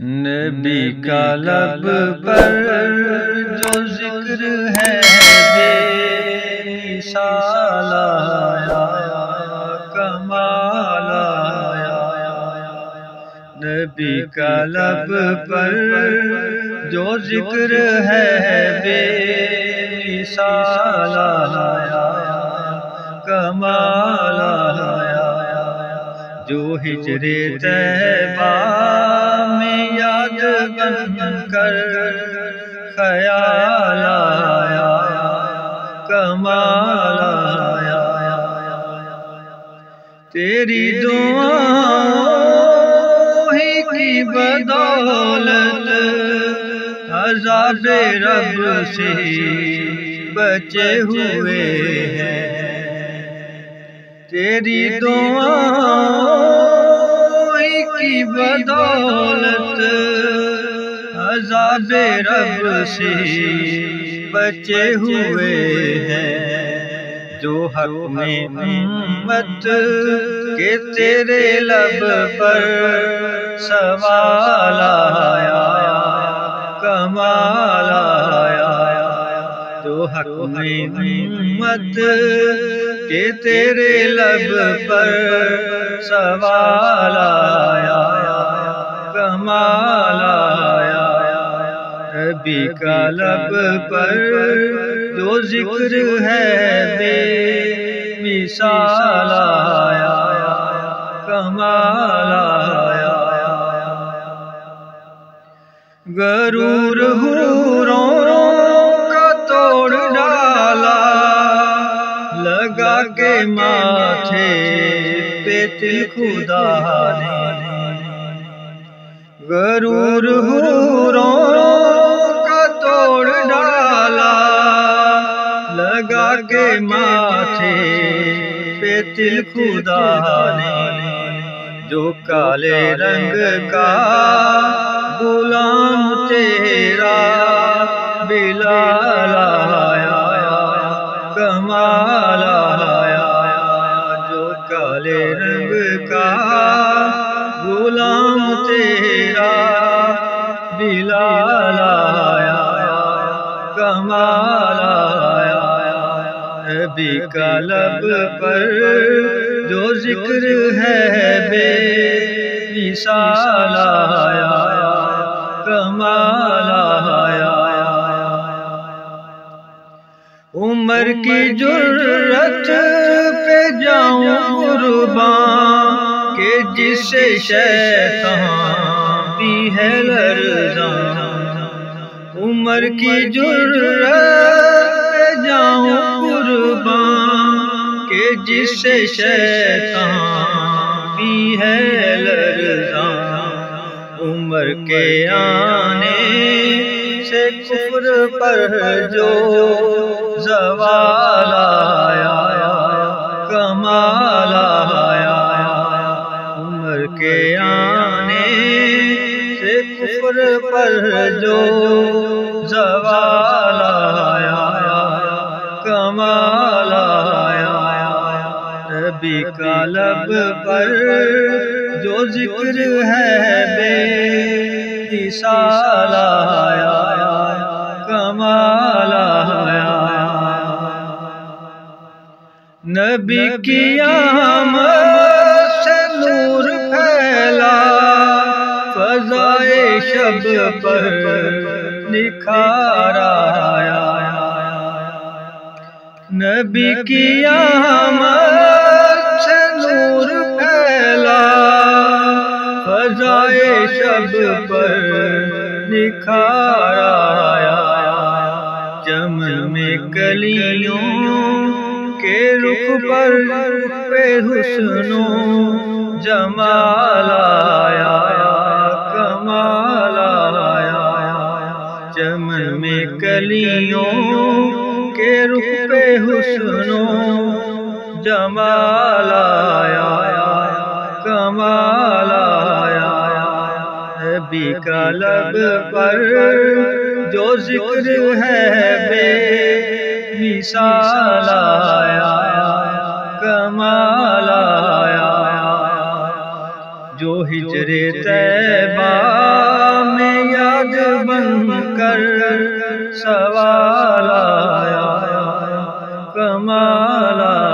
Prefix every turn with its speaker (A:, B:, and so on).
A: نبی کا لب پر جو ذکر ہے بے مثال آیا، کمال آیا۔ نبی کا لب پر جو ذکر ہے بے مثال آیا، کمال آیا۔ جو ہجر طیبہ میں یاد بن کر خیال آیا، کمال آیا۔ تیری دعاؤں ہی کی بدولت عذاب رب سے بچے ہوئے ہیں۔ تیری دعاؤں کی بدولت عذاب رب سے بچے ہوئے ہیں۔ جو حق میں امت کے تیرے لب پر سوال آیا، کمال آیا۔ جو حق میں امت کہ تیرے لب پر سوال آیا، کمال آیا۔ نبی کا لب پر جو ذکر ہے بے مثال آیا، کمال آیا۔ غرور حوروں کا توڑ ڈالا، لگا کے ماتھے پہ تل خدا نے۔ غرور حوروں کا توڑ ڈالا، لگا کے ماتھے پہ تل خدا نے۔ جو کالے رنگ کا غلام تیرا بلال آیا، کمال آیا۔ جو کالے رنگ کا غلام تیرا بلال آیا، کمال آیا۔ نبی کا لب پر جو ذکر ہے بے مثال آیا، کمال آیا۔ عمر کی جرت پہ جاؤں قربان کہ جس سے شیطان بھی ہے لرزاں۔ عمر کی جرت پہ جاؤں قربان کہ جس سے شیطان بھی ہے لرزاں۔ عمر کے آنے سے کفر پر جو زوال آیا، کمال آیا۔ عمر کے آنے سے کفر پر جو زوال آیا، کمال آیا۔ نبی کا لب پر جو ذکر ہے بے مثال آیا، کمال آیا۔ نبی کی آمد سے نور پھیلا، فضائے شب پر نکھار آیا۔ نبی کی آمد سے نور پھیلا، فضائے شب پر نکھار آیا۔ چمن میں کلیوں کے رخ پر حسن و جمال آیا، کمال آیا۔ چمن میں کلیوں کے رخ پہ حسن و جمال آیا، کمال آیا۔ نبی کا لب پر جو ذکر ہے بے مثال آیا، کمال آیا۔ جو ہجر طیبہ میں یاد بن کر سوال آیا، کمال آیا۔